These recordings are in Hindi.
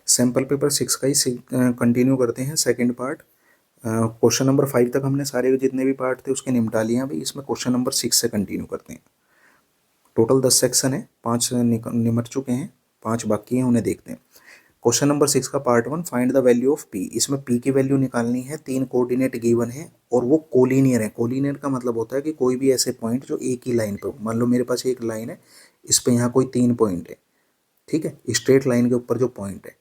सैम्पल पेपर 6 का ही कंटिन्यू करते हैं, सेकंड पार्ट। क्वेश्चन नंबर 5 तक हमने सारे जितने भी पार्ट थे उसके निपटा लिए हैं। अभी इसमें क्वेश्चन नंबर 6 से कंटिन्यू करते हैं। टोटल 10 सेक्शन है, 5 निमट चुके हैं, 5 बाकी हैं, उन्हें देखते हैं। क्वेश्चन नंबर 6 का part 1, find the value of P. इसमें पी की वैल्यू निकालनी है। 3 कोऑर्डिनेट गिवन है और वो कोलिनियर है। कोलिनियर का मतलब होता है कि कोई भी ऐसे पॉइंट जो एक ही लाइन पर, मान लो मेरे पास एक लाइन है, इस पे यहाँ कोई 3 पॉइंट है, ठीक है, स्ट्रेट लाइन के ऊपर जो पॉइंट है।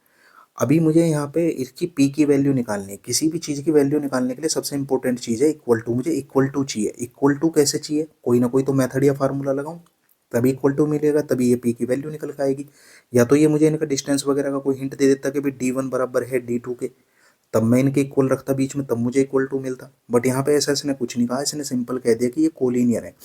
अभी मुझे यहाँ पे इसकी पी की वैल्यू निकालनी है। किसी भी चीज़ की वैल्यू निकालने के लिए सबसे इंपॉर्टेंट चीज़ है इक्वल टू। मुझे इक्वल टू चाहिए। इक्वल टू कैसे चाहिए? कोई ना कोई तो मेथड या फार्मूला लगाऊं, तभी इक्वल टू मिलेगा, तभी ये पी की वैल्यू निकल के आएगी। या तो ये मुझे इनका डिस्टेंस वगैरह का कोई हिंट दे देता कि भाई D1 बराबर है D2 के, तब मैं इनके इक्वल रखता बीच में, तब मुझे इक्वल टू मिलता। बट यहाँ पे ऐसा इसने कुछ नहीं कहा, इसने सिंपल कह दिया कि ये कोलिनियर है।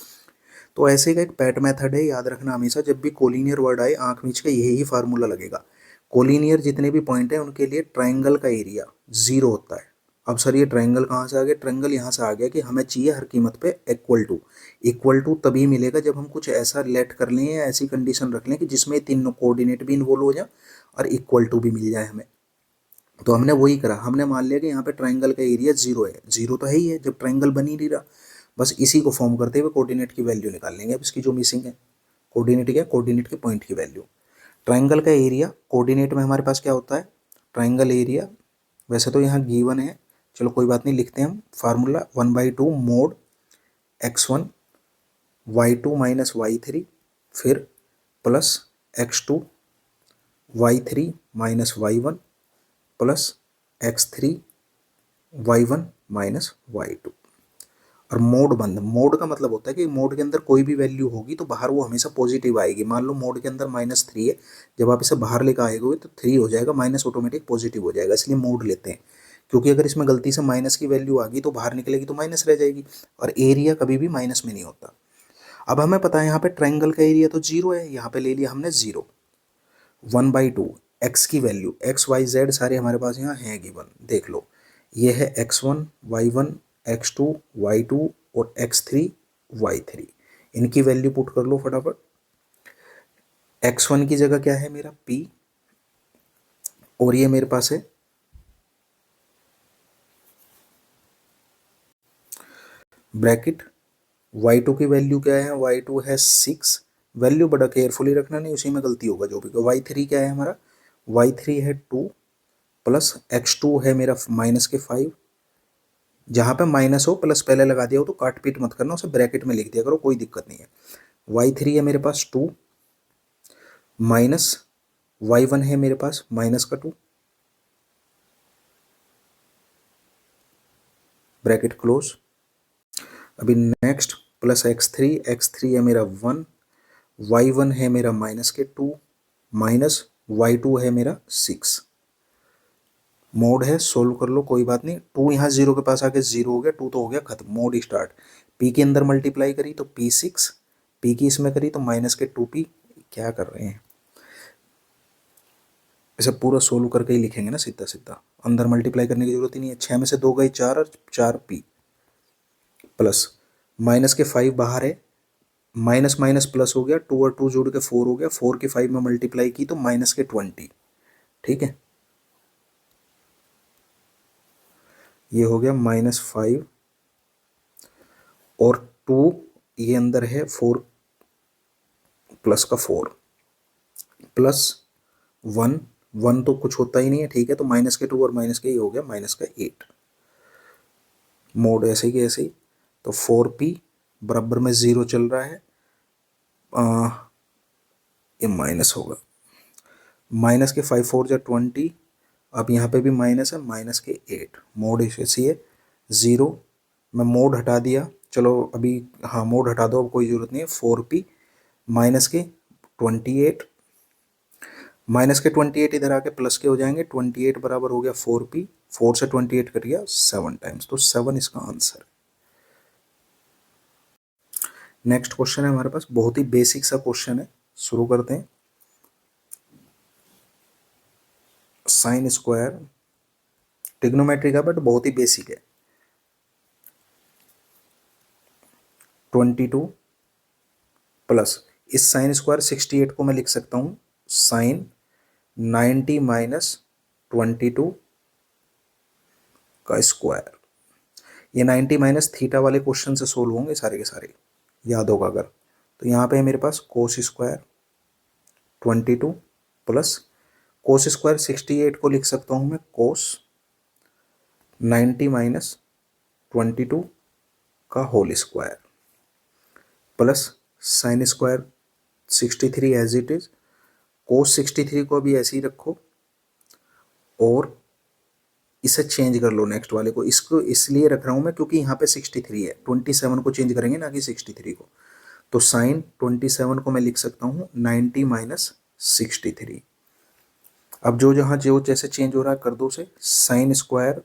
तो ऐसे का एक पैट मेथड है, याद रखना हमेशा जब भी कोलिनियर वर्ड आए आंख मीच के यही फार्मूला लगेगा। कोलिनियर जितने भी पॉइंट हैं उनके लिए ट्राइंगल का एरिया 0 होता है। अब सर ये ट्राइंगल कहाँ से आ गया? ट्राइंगल यहाँ से आ गया कि हमें चाहिए हर कीमत पे इक्वल टू। इक्वल टू तभी मिलेगा जब हम कुछ ऐसा लेट कर लें या ऐसी कंडीशन रख लें कि जिसमें तीनों कोऑर्डिनेट भी इन्वॉल्व हो जाए और इक्वल टू भी मिल जाए हमें। तो हमने वही करा, हमने मान लिया कि यहाँ पे ट्राइंगल का एरिया 0 है। 0 तो है ही है जब ट्राइंगल बन ही नहीं रहा। बस इसी को फॉर्म करते हुए कोऑर्डिनेट की वैल्यू निकाल लेंगे। अब इसकी जो मिसिंग है कोऑर्डिनेट, क्या कोऑर्डिनेट के पॉइंट की वैल्यू। ट्राइंगल का एरिया कोऑर्डिनेट में हमारे पास क्या होता है? ट्राइंगल एरिया, वैसे तो यहाँ गिवन है, चलो कोई बात नहीं, लिखते हैं हम formula 1/2 mode x1 y2 minus y3 फिर plus x2 y3 minus y1 plus x3 y1 minus y2। और मोड बंद, मोड का मतलब होता है कि मोड के अंदर कोई भी वैल्यू होगी तो बाहर वो हमेशा पॉजिटिव आएगी। मान लो मोड के अंदर -3 है, जब आप इसे बाहर लेकर आएंगे तो 3 हो जाएगा, माइनस ऑटोमेटिक पॉजिटिव हो जाएगा, इसलिए मोड लेते हैं। क्योंकि अगर इसमें गलती से माइनस की वैल्यू आ गई तो बाहर निकलेगी तो माइनस रह जाएगी, और एरिया कभी भी माइनस में नहीं होता। अब हमें पता है यहाँ पे ट्राइंगल का एरिया तो 0 है, यहाँ पे ले लिया हमने 0। 1/2 एक्स की वैल्यू, XYZ सारे हमारे पास यहाँ हैं गिवन, देख लो। ये है x1 y1 x2 y2 और x3 y3। इनकी वैल्यू पुट कर लो फटाफट। x1 की जगह क्या है मेरा p, और ये मेरे पास है ब्रैकेट। y2 की वैल्यू क्या है? y2 है 6। वैल्यू बड़ा केयरफुली रखना, नहीं उसी में गलती होगा जो भी। y3 क्या है हमारा? y3 है 2 प्लस x2 है मेरा -5। जहाँ पे माइनस हो प्लस पहले लगा दिया हो तो काट पीट मत करना, उसे ब्रैकेट में लिख दिया करो, कोई दिक्कत नहीं है। y3 है मेरे पास 2 माइनस y1 है मेरे पास -2, ब्रैकेट क्लोज। अभी नेक्स्ट प्लस x3 है मेरा 1, y1 है मेरा -2 माइनस y2 है मेरा 6। मोड है, सोल्व कर लो कोई बात नहीं। 2 यहाँ 0 के पास आके 0 हो गया, 2 तो हो गया खत्म, मोड स्टार्ट। p के अंदर मल्टीप्लाई करी तो p6, p की इसमें करी तो -2p। क्या कर रहे हैं, इसे पूरा सोल्व करके ही लिखेंगे ना सीधा सीधा, अंदर मल्टीप्लाई करने की जरूरत ही नहीं है। 6 में से 2 गई 4 और 4p प्लस -5 बाहर है, माइनस माइनस प्लस हो गया, 2 और 2 जोड़ के 4 हो गया, 4 की 5 में मल्टीप्लाई की तो -20। ठीक है, ये हो गया -5 और 2, ये अंदर है 4 प्लस का 4 प्लस 1, 1 तो कुछ होता ही नहीं है, ठीक है, तो -2 और माइनस के ये हो गया -8। मोड ऐसे ही ऐसे ही, तो 4p बराबर में 0 चल रहा है, ये माइनस होगा, -5 4 जा 20। अब यहाँ पे भी माइनस है, -8। मोड ऐसी है 0, मैं मोड हटा दिया, चलो अभी हाँ मोड हटा दो, अब कोई ज़रूरत नहीं है। 4p -28, -28 इधर आके प्लस के हो जाएंगे, 28 बराबर हो गया 4p, 4 से 28 कट गया 7 टाइम्स, तो 7 इसका आंसर। नेक्स्ट क्वेश्चन है हमारे पास, बहुत ही बेसिक सा क्वेश्चन है, शुरू करते हैं। साइन स्क्वायर, ट्रिग्नोमेट्री का बट बहुत ही बेसिक है। 22 प्लस इस साइन स्क्वायर 68 को मैं लिख सकता हूँ साइन 90 माइनस 22 का स्क्वायर। ये 90 माइनस थीटा वाले क्वेश्चन से सोल्व होंगे सारे के सारे, याद होगा अगर। तो यहाँ पे है मेरे पास cos square 22 plus cos square 68 को लिख सकता हूँ मैं कोस 90 माइनस 22 का whole square plus sine square 63 as it is. Cos 63 को भी ऐसे ही रखो और इसे चेंज कर लो नेक्स्ट वाले को। इसको इसलिए रख रहा हूं मैं क्योंकि यहाँ पे 63 है, 27 को चेंज करेंगे ना कि 63 को। तो साइन 27 को मैं लिख सकता हूँ 90 माइनस 63। अब जो जहाँ जो जैसे चेंज हो रहा है कर दो उसे। साइन स्क्वायर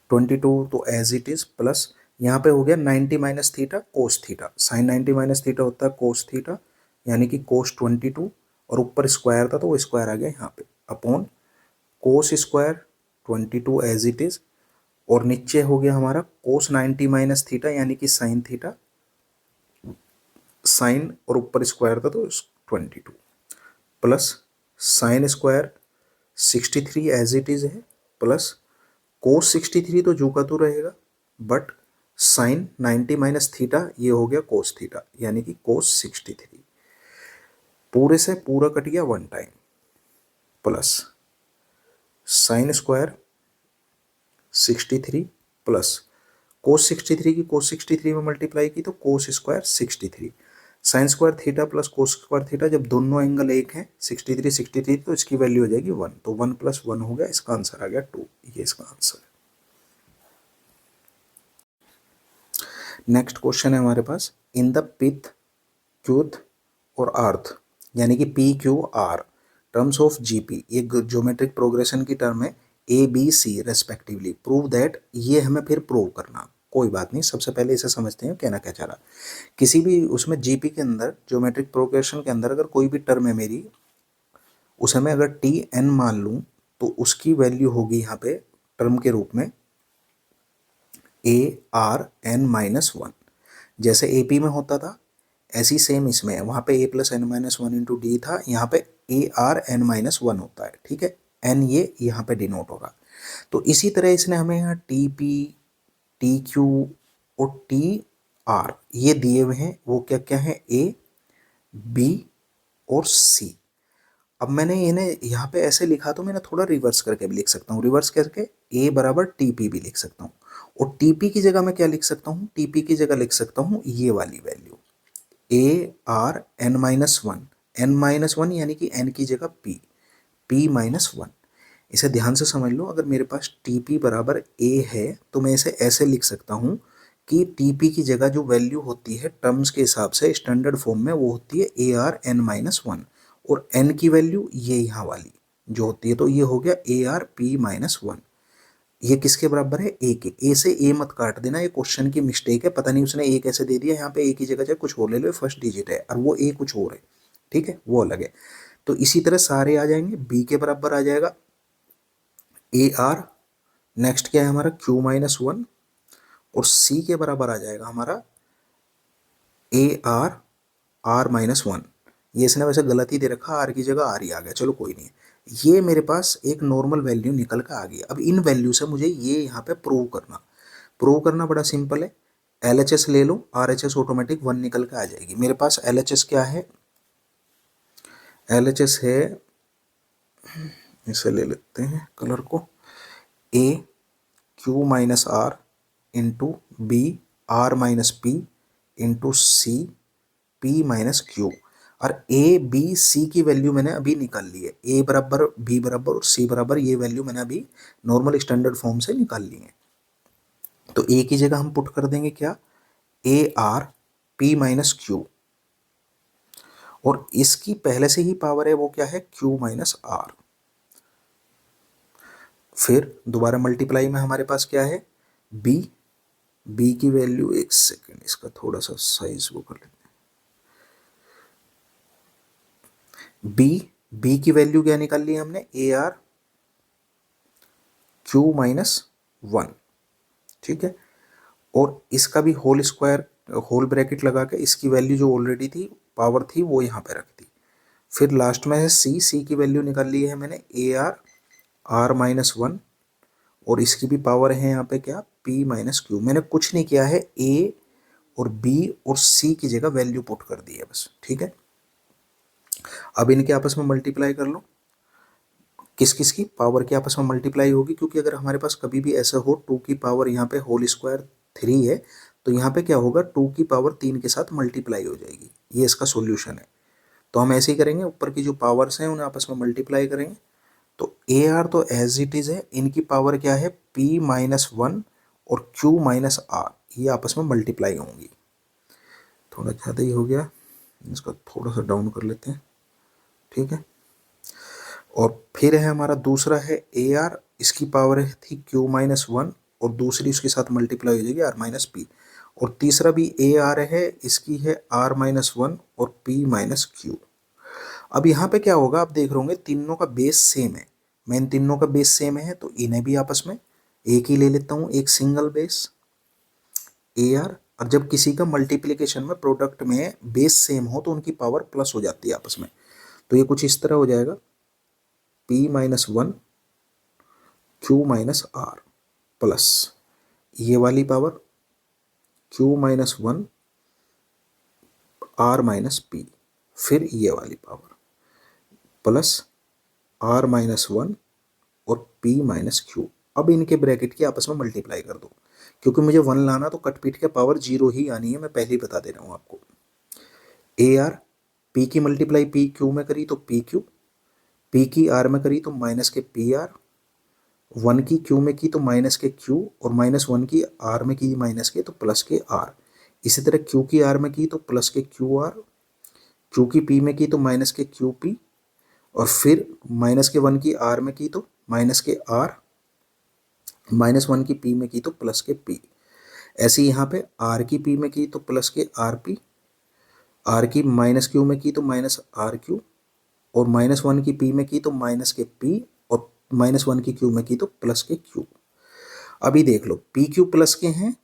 22 तो एज इट इज प्लस यहाँ पे हो गया 90 minus theta cos theta. Sine 90 minus theta होता है कोस थीटा, यानी कि कोस 22 और ऊपर स्क्वायर था तो वो स्क्वायर आ गया यहाँ पे upon cos square 22 as it is, और नीचे हो गया हमारा कोस 90 माइनस थीटा यानी कि साइन थीटा, साइन और ऊपर स्क्वायर था तो 22 plus sine square 63 as it is है प्लस कोस 63 तो जो का तो रहेगा, बट साइन 90 माइनस थीटा ये हो गया कोस थीटा यानी कि कोस 63। पूरे से पूरा कट गया one time plus sine square 63 plus cos 63 की कोस 63 में मल्टीप्लाई की तो cos square 63। Sine square theta plus cos square theta, जब दोनों एंगल एक हैं 63 63 तो इसकी वैल्यू हो जाएगी 1, तो 1 प्लस 1 हो गया, इसका आंसर आ गया 2। ये इसका आंसर है। नेक्स्ट क्वेश्चन है हमारे पास, इन द पिथ क्यूथ और अर्थ यानी कि P Q R terms of GP, ये ज्योमेट्रिक प्रोग्रेशन की टर्म है A B C respectively, prove that. ये हमें फिर प्रूव करना, कोई बात नहीं, सबसे पहले इसे समझते हैं कहना क्या चाह रहा। किसी भी उसमें जीपी के अंदर ज्योमेट्रिक प्रोग्रेशन के अंदर अगर कोई भी टर्म है मेरी, उसे मैं अगर टी एन मान लूँ तो उसकी वैल्यू होगी यहाँ पे टर्म के रूप में a are N minus one. जैसे ए पी में होता था ऐसी सेम इसमें है, वहाँ पे A plus N minus one into D था, यहाँ पे A are N minus one होता है, ठीक है। एन ये यहाँ पे डिनोट होगा। तो इसी तरह इसने हमें यहाँ टी पी टी क्यू और टी आर ये दिए हुए हैं, वो क्या क्या है ए बी और सी। अब मैंने इन्हें यहाँ पे ऐसे लिखा तो मैंने थोड़ा रिवर्स करके भी लिख सकता हूँ, रिवर्स करके ए बराबर टी पी भी लिख सकता हूँ, और टी पी की जगह मैं क्या लिख सकता हूँ, टी पी की जगह लिख सकता हूँ ये वाली value a are N minus one, n minus one यानी कि एन की जगह पी, पी माइनस वन। इसे ध्यान से समझ लो, अगर मेरे पास टी पी बराबर ए है तो मैं इसे ऐसे लिख सकता हूँ कि टी पी की जगह जो वैल्यू होती है टर्म्स के हिसाब से स्टैंडर्ड फॉर्म में वो होती है a are N minus one, और एन की वैल्यू ये यहाँ वाली जो होती है, तो ये हो गया A R P minus one. ये किसके बराबर है, ए के। ए से ए मत काट देना, ये क्वेश्चन की मिस्टेक है, पता नहीं उसने ए कैसे दे दिया, यहाँ पे ए की जगह चाहे कुछ और ले लो, फर्स्ट डिजिट है और वो ए कुछ और है, ठीक है, वो अलग है। तो इसी तरह सारे आ जाएंगे, बी के बराबर आ जाएगा ए आर, नेक्स्ट क्या है हमारा क्यू माइनस वन, और सी के बराबर आ जाएगा हमारा a r r minus one. ये इसने वैसे गलत ही दे रखा, आर की जगह आर ही आ गया, चलो कोई नहीं। ये मेरे पास एक नॉर्मल वैल्यू निकल कर आ गई। अब इन वैल्यू से मुझे ये यहाँ पे प्रूव करना बड़ा सिंपल है। एल एच एस ले लो, R H S automatic one निकल के आ जाएगी। मेरे पास एल एच एस क्या है, एल एच एस है, इसे ले लेते हैं कलर को, A Q minus R into B R minus P into C P minus Q. और ए बी सी की वैल्यू मैंने अभी निकाल ली है, ए बराबर बी बराबर और सी बराबर, ये वैल्यू मैंने अभी नॉर्मल स्टैंडर्ड फॉर्म से निकाल ली है। तो ए की जगह हम पुट कर देंगे क्या, A R P minus Q, और इसकी पहले से ही पावर है वो क्या है क्यू माइनस आर। फिर दोबारा मल्टीप्लाई में हमारे पास क्या है बी, बी की वैल्यू, एक सेकेंड इसका थोड़ा सा साइज वो कर लेते हैं। बी की वैल्यू क्या निकाल ली हमने, A R Q minus one, ठीक है। और इसका भी होल स्क्वायर होल ब्रैकेट लगा के इसकी वैल्यू जो ऑलरेडी थी पावर थी वो यहाँ पे रख दी। फिर लास्ट में है सी की वैल्यू निकाल ली है मैंने AR R-1, और इसकी भी पावर है यहाँ पे क्या P-Q। मैंने कुछ नहीं किया है, A और B और C की जगह वैल्यू पुट कर दी है बस, ठीक है। अब इनके आपस में मल्टीप्लाई कर लो, किस किस की पावर के आपस में मल्टीप्लाई होगी, क्योंकि अगर हमारे पास कभी भी ऐसा हो 2 की पावर यहाँ पे होल स्क्वायर 3 है, तो यहाँ पे क्या होगा 2 की पावर 3 के साथ मल्टीप्लाई हो जाएगी। ये इसका सॉल्यूशन है। तो हम ऐसे ही करेंगे, ऊपर की जो पावर्स हैं उन्हें आपस में मल्टीप्लाई करेंगे। तो AR तो एज इट इज है, इनकी पावर क्या है P-1 और Q-R, ये आपस में मल्टीप्लाई होंगी। थोड़ा ज़्यादा ही हो गया, इसको थोड़ा सा डाउन कर लेते हैं, ठीक है। और फिर है हमारा दूसरा है AR, इसकी पावर थी Q-1 और दूसरी उसके साथ मल्टीप्लाई हो जाएगी R-P। और तीसरा भी AR है, इसकी है R-1 और P-Q। अब यहाँ पे क्या होगा, आप देख रहे होंगे तीनों का बेस सेम है। मैं इन तीनों का बेस सेम है तो इन्हें भी आपस में एक ही ले लेता हूँ, एक सिंगल बेस AR। और जब किसी का मल्टीप्लिकेशन में प्रोडक्ट में बेस सेम हो तो उनकी पावर प्लस हो जाती है आपस में। तो ये कुछ इस तरह हो जाएगा P-1 Q-R प्लस ये वाली पावर Q-1 R-P, फिर ये वाली पावर प्लस R-1 और P-Q। अब इनके ब्रैकेट की आपस में मल्टीप्लाई कर दो, क्योंकि मुझे 1 लाना तो कट पीट के पावर 0 ही आनी है, मैं पहले ही बता दे रहा हूँ आपको। AR P की मल्टीप्लाई PQ में करी तो PQ, P की R में करी तो माइनस के PR, 1 की Q में की तो माइनस के Q, और -1 की R में की माइनस के तो प्लस के R। इसी तरह Q की R में की तो प्लस के QR, Q की P में की तो माइनस के QP, और फिर -1 की R में की तो माइनस के R, -1 की P में की तो प्लस के P। ऐसे ही यहाँ पे R की P में की तो प्लस के RP, R की -Q में की तो माइनस RQ, और -1 की P में की तो माइनस के P, और -1 की Q में की तो प्लस के Q। अभी देख लो PQ प्लस के हैं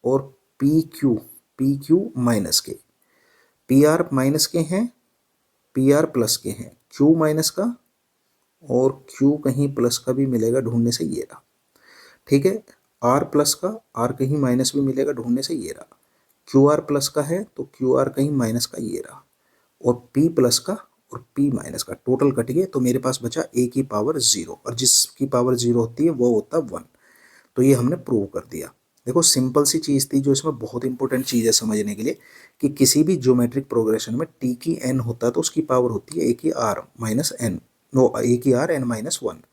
और PQ माइनस के, PR माइनस के हैं, PR प्लस के हैं, Q माइनस का और Q कहीं प्लस का भी मिलेगा ढूंढने से, ये रहा, ठीक है। R प्लस का, R कहीं माइनस भी मिलेगा ढूंढने से, ये रहा। QR प्लस का है तो QR कहीं माइनस का, ये रहा। और P प्लस का और P माइनस का, टोटल कट गए तो मेरे पास बचा A की पावर 0, और जिसकी पावर 0 होती है वो होता है 1। तो ये हमने प्रूव कर दिया। देखो सिंपल सी चीज़ थी, जो इसमें बहुत इंपॉर्टेंट चीज़ है समझने के लिए, कि किसी भी ज्योमेट्रिक प्रोग्रेशन में T की n होता है तो उसकी पावर होती है A की R minus n, no A की R n माइनस 1।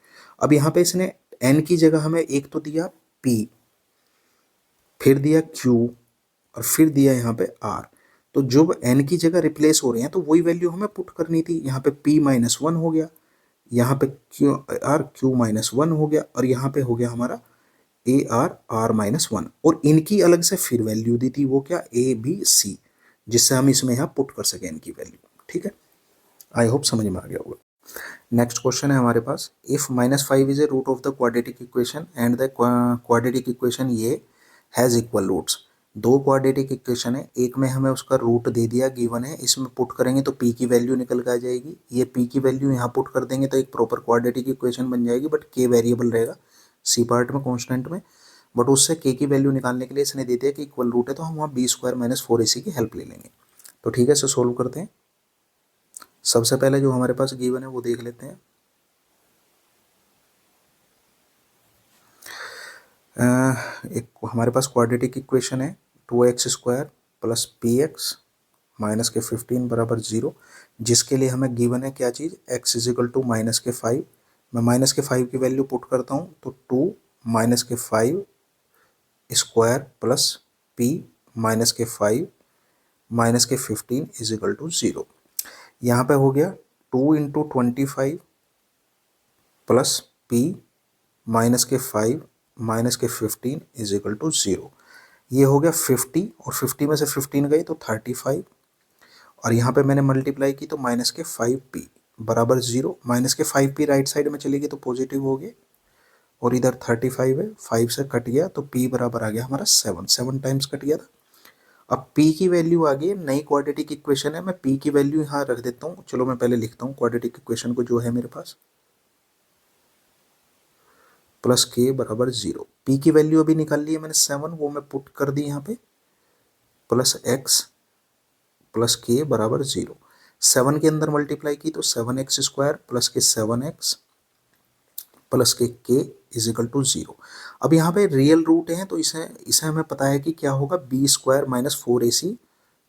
अब यहाँ पे इसने n की जगह हमें एक तो दिया P, फिर दिया Q, और फिर दिया यहाँ पे R। तो जब n की जगह रिप्लेस हो रहे हैं तो वही वैल्यू हमें पुट करनी थी। यहाँ पे P-1 हो गया, यहाँ पे Q-1 हो गया, और यहाँ पे हो गया हमारा AR R-1, और इनकी अलग से फिर वैल्यू दी थी, वो क्या ABC, जिससे हम इसमें यहाँ पुट कर सकें इनकी वैल्यू, ठीक है। आई होप समझ में आ गया होगा। नेक्स्ट क्वेश्चन है हमारे पास, if -5 is a root of the quadratic equation and the quadratic equation ये हैज़ इक्वल रूट्स। दो क्वाड्रेटिक इक्वेशन है, एक में हमें उसका रूट दे दिया गिवन है, इसमें पुट करेंगे तो P की वैल्यू निकल के आ जाएगी। ये P की वैल्यू यहाँ पुट कर देंगे तो एक प्रॉपर क्वाड्रेटिक इक्वेशन बन जाएगी, बट K वेरिएबल रहेगा C पार्ट में, कॉन्स्टेंट में। बट उससे K की वैल्यू निकालने के लिए इसने दे दिया कि इक्वल रूट है, तो हम वहाँ B² - 4AC की हेल्प ले लेंगे। तो ठीक है, इसे सोल्व करते हैं। सबसे पहले जो हमारे पास गिवन है वो देख लेते हैं। एक हमारे पास क्वाड्रेटिक इक्वेशन है 2x² + px माइनस के 15 बराबर 0, जिसके लिए हमें गिवन है क्या चीज़, x = -5। मैं -5 की वैल्यू पुट करता हूँ तो 2 - 5 स्क्वायर प्लस p -5 -15 = 0। यहाँ पे हो गया 2 × 25 प्लस p -5 -15 = 0। ये हो गया 50, और 50 में से 15 गई तो 35, और यहाँ पे मैंने मल्टीप्लाई की तो -5p बराबर 0। -5p राइट साइड में चलेगी तो पॉजिटिव हो गए, और इधर 35 है, 5 से कट गया तो p बराबर आ गया हमारा 7 टाइम्स कट गया था। अब p की वैल्यू आ गई, नई क्वाड्रेटिक इक्वेशन है, मैं p की वैल्यू यहाँ रख देता हूँ। चलो मैं पहले लिखता हूँ क्वाड्रेटिक इक्वेशन को जो है मेरे पास, प्लस k बराबर 0। p की वैल्यू अभी निकाल ली है मैंने 7, वो मैं पुट कर दी यहाँ पे, प्लस x प्लस के बराबर 0। 7 के अंदर मल्टीप्लाई की तो 7x² प्लस के 7x प्लस के इज इक्वल टू 0। अब यहाँ पे रियल रूट है तो इसे इसे हमें पता है कि क्या होगा, b² माइनस 4ac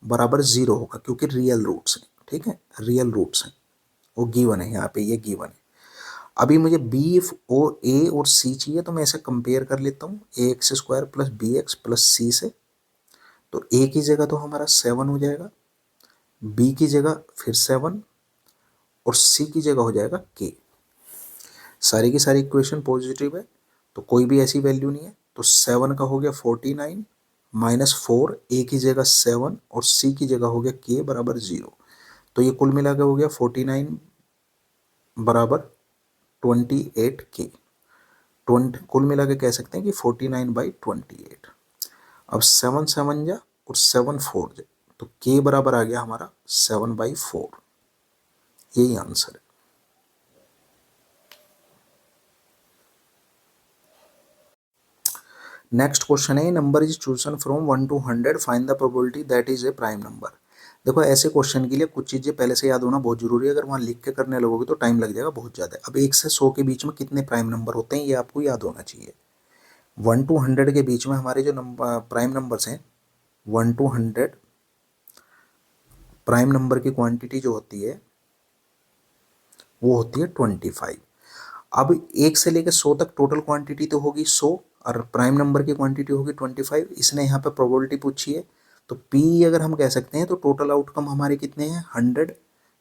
बराबर 0 होगा, क्योंकि रियल रूट्स हैं। ठीक है, रियल रूट्स हैं, वो गिवन है यहाँ पे, ये गिवन है। अभी मुझे b और a और c चाहिए, तो मैं इसे कंपेयर कर लेता हूँ, ax² plus bx plus c से। तो a की जगह तो हमारा 7 हो जाएगा, b की जगह फिर 7 और c की जगह हो जाएगा k। सारी की सारी इक्वेशन पॉजिटिव है तो कोई भी ऐसी वैल्यू नहीं है। तो 7 का हो गया 49 माइनस 4, a की जगह 7 और c की जगह हो गया k बराबर 0। तो ये कुल मिला के हो गया 49 बराबर 28k। 20 कुल मिला के कह सकते हैं कि 49/28। अब 7 7 जा और 7 4 जा, तो k बराबर आ गया हमारा 7/4। यही आंसर है। नेक्स्ट क्वेश्चन है, number is chosen from 1 to 100, find the probability that is a prime number. देखो ऐसे क्वेश्चन के लिए कुछ चीज़ें पहले से याद होना बहुत जरूरी है, अगर वहाँ लिख के करने लगोगे तो टाइम लग जाएगा बहुत ज़्यादा। अब 1 से 100 के बीच में कितने प्राइम नंबर होते हैं ये आपको याद होना चाहिए। 1 to 100 के बीच में हमारे जो नंबर प्राइम नंबर्स हैं, 1 to 100 प्राइम नंबर की क्वांटिटी जो होती है वो होती है 25। अब 1 से लेकर 100 तक टोटल क्वांटिटी तो होगी 100 और प्राइम नंबर की क्वांटिटी होगी 25। इसने यहाँ पे प्रोबेबिलिटी पूछी है, तो P अगर हम कह सकते हैं तो टोटल आउटकम हमारे कितने हैं 100,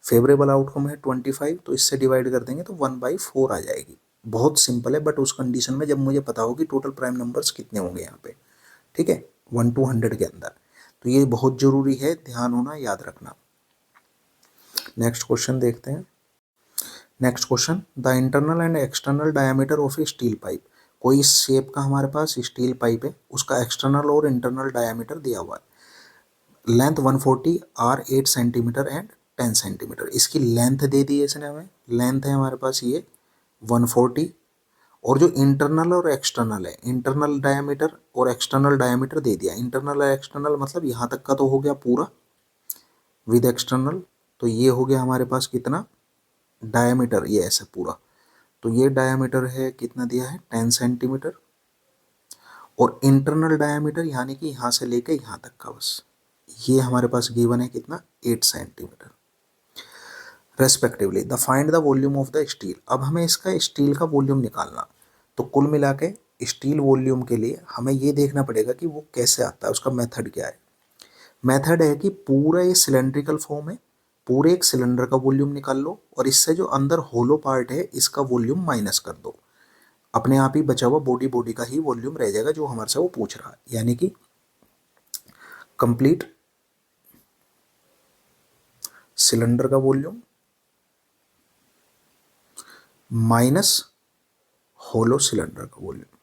फेवरेबल आउटकम है 25, तो इससे डिवाइड कर देंगे तो 1/4 आ जाएगी। बहुत सिंपल है, बट उस कंडीशन में जब मुझे पता हो कि टोटल प्राइम नंबर्स कितने होंगे यहाँ पे। ठीक है, 1 to 100 के अंदर, तो ये बहुत जरूरी है, ध्यान होना, याद रखना। नेक्स्ट क्वेश्चन देखते हैं। Next question, the internal and external diameter of A steel pipe. कोई इस शेप का हमारे पास स्टील पाइप है, उसका एक्सटर्नल और इंटरनल डायमीटर दिया हुआ है। Length 140, R 8 centimetre and 10 centimetre. इसकी लेंथ दे दी है इसने हमें, लेंथ है हमारे पास ये 140, और जो इंटरनल और एक्सटर्नल है, इंटरनल डायमीटर और एक्सटर्नल डायमीटर दे दिया। इंटरनल और एक्सटर्नल मतलब यहाँ तक का तो हो गया पूरा विद एक्सटर्नल, तो ये हो गया हमारे पास कितना डायमीटर, ये ऐसे पूरा, तो ये डायमीटर है कितना दिया है 10 सेंटीमीटर, और इंटरनल डायमीटर यानी कि यहाँ से लेके यहाँ तक का बस, ये हमारे पास गिवन है कितना 8 centimetre respectively. The find the volume of the steel. अब हमें इसका स्टील का वॉल्यूम निकालना, तो कुल मिला के स्टील वॉल्यूम के लिए हमें ये देखना पड़ेगा कि वो कैसे आता है, उसका मेथड क्या है। मेथड है कि पूरा ये सिलेंड्रिकल फॉर्म है, पूरे एक सिलेंडर का वॉल्यूम निकाल लो और इससे जो अंदर होलो पार्ट है इसका वॉल्यूम माइनस कर दो, अपने आप ही बचा हुआ बॉडी का ही वॉल्यूम रह जाएगा जो हमारे से वो पूछ रहा है। यानी कि कंप्लीट सिलेंडर का वॉल्यूम माइनस होलो सिलेंडर का वॉल्यूम,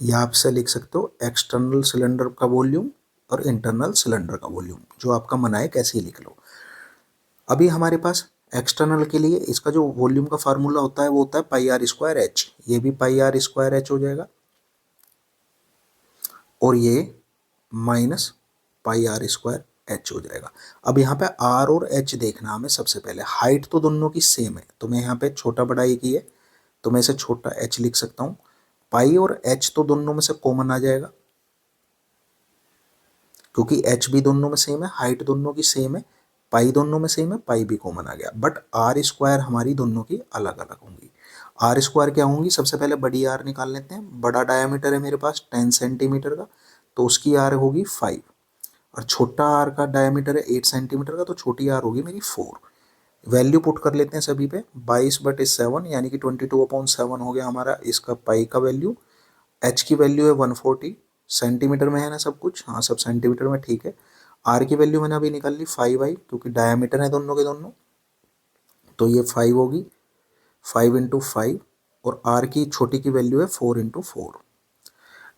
या आपसे लिख सकते हो एक्सटर्नल सिलेंडर का वॉल्यूम और इंटरनल सिलेंडर का वॉल्यूम, जो आपका मन आए कैसे ही लिख लो। अभी हमारे पास एक्सटर्नल के लिए इसका जो वॉल्यूम का फार्मूला होता है वो होता है πr²h, ये भी πr²h हो जाएगा और ये माइनस πr²h हो जाएगा। अब यहाँ पे r और h देखना हमें सबसे पहले, हाइट तो दोनों की सेम है, तो मैं यहाँ पे छोटा बड़ा एक ही है तो मैं इसे छोटा h लिख सकता हूँ। पाई और h तो दोनों में से कॉमन आ जाएगा क्योंकि h भी दोनों में सेम है, हाइट दोनों की सेम है, पाई दोनों में सेम है, पाई भी कॉमन आ गया। बट r² हमारी दोनों की अलग अलग होंगी। r² क्या होंगी, सबसे पहले बड़ी r निकाल लेते हैं। बड़ा डायमीटर है मेरे पास 10 सेंटीमीटर का, तो उसकी r होगी 5, और छोटा r का डायमीटर है 8 सेंटीमीटर का, तो छोटी r होगी मेरी 4। वैल्यू पुट कर लेते हैं सभी पे, 22/7 यानी कि 22/7 हो गया हमारा इसका पाई का वैल्यू। h की वैल्यू है 140, सेंटीमीटर में है ना सब कुछ, हाँ सब सेंटीमीटर में, ठीक है। r की वैल्यू मैंने अभी निकाल ली 5i, क्योंकि डायमीटर है दोनों के दोनों, तो ये 5 होगी, 5 × 5, और r की छोटी की वैल्यू है 4 × 4।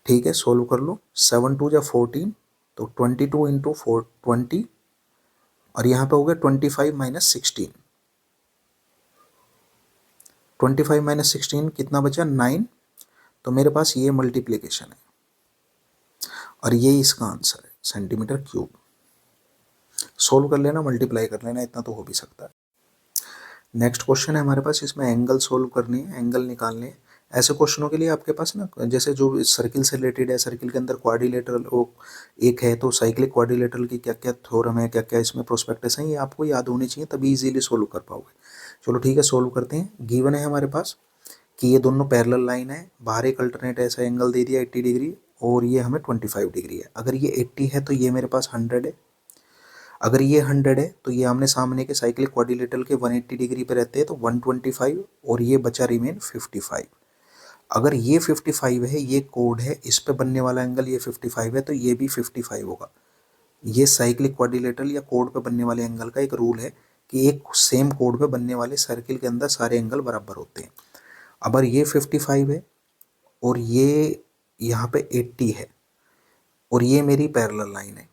ठीक है, सोल्व कर लो। 7×2 = 14, तो 22 × 4 = 20, और यहाँ पे हो गया 25 - 16। 25 - 16 कितना बचा? 9। तो मेरे पास ये मल्टीप्लिकेशन है और ये इसका आंसर है, सेंटीमीटर क्यूब। सोल्व कर लेना, मल्टीप्लाई कर लेना, इतना तो हो भी सकता है। नेक्स्ट क्वेश्चन है हमारे पास, इसमें एंगल सोल्व करनी है, एंगल निकालने हैं। ऐसे क्वेश्चनों के लिए आपके पास ना, जैसे जो सर्किल से रिलेटेड है, सर्किल के अंदर क्वाड्रिलेटरल वो एक है, तो साइक्लिक क्वाड्रिलेटरल की क्या क्या थ्योरम है, क्या क्या इसमें प्रोस्पेक्टस है, ये आपको याद होनी चाहिए, तभी इजीली सोल्व कर पाओगे। चलो ठीक है, सोल्व करते हैं। गिवन है हमारे पास कि ये दोनों पैरेलल लाइन है, बाहर एक अल्टरनेट ऐसा एंगल दे दिया 80 डिग्री, और ये हमें 25 डिग्री है। अगर ये 80 है तो ये मेरे पास 100 है। अगर ये 100 है तो ये आमने सामने के साइक्लिक क्वाड्रिलेटरल के 180 डिग्री पे रहते हैं, तो 125, और ये बचा रिमेन 55। अगर ये 55 है, ये कोड है, इस पे बनने वाला एंगल ये 55 है, तो ये भी 55 होगा। ये साइक्लिक क्वाड्रिलेटरल या कोड पे बनने वाले एंगल का एक रूल है कि एक सेम कोड पे बनने वाले सर्किल के अंदर सारे एंगल बराबर होते हैं। अगर ये 55 है और ये यहाँ पे 80 है और ये मेरी पैरेलल लाइन है,